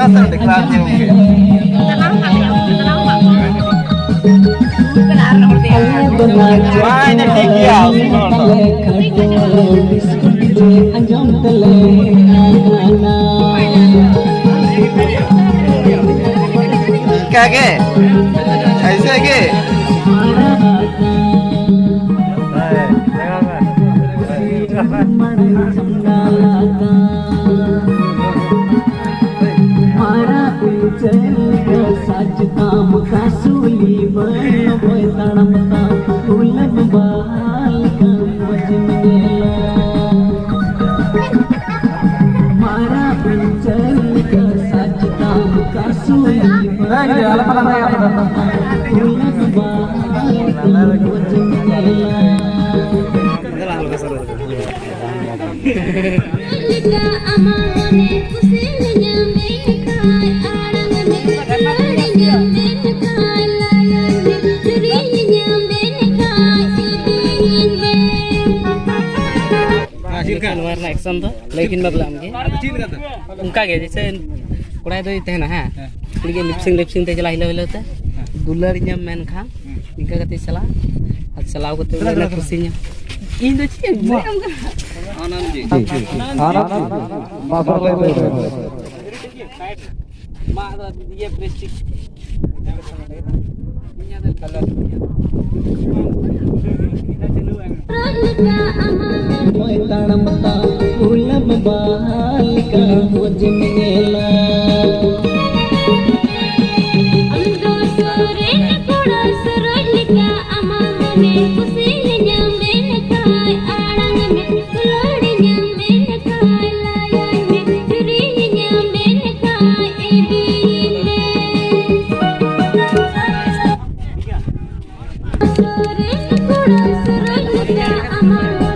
atau deklarasi mungkin. Mainnya tinggi ya, kaget, ऐसे के साजताम कासूली बन तड़मता उलब बाल का मजमेला मारा पंचल का साजताम कासूली बन उलब बाल का मजमेला warna action tuh lekin bablam ke उनका के जैसे कोड़ा तो इते ना है लेकिन लिपसिंग ते चला हिला ते दुलर nya men khang इनका कते चला आज चलाओ कते ना खुशी nya इन दो ची आनंद जी बाबा मा ये प्रेस्टिज तड़मता उलब बाल का मजमेला Amar,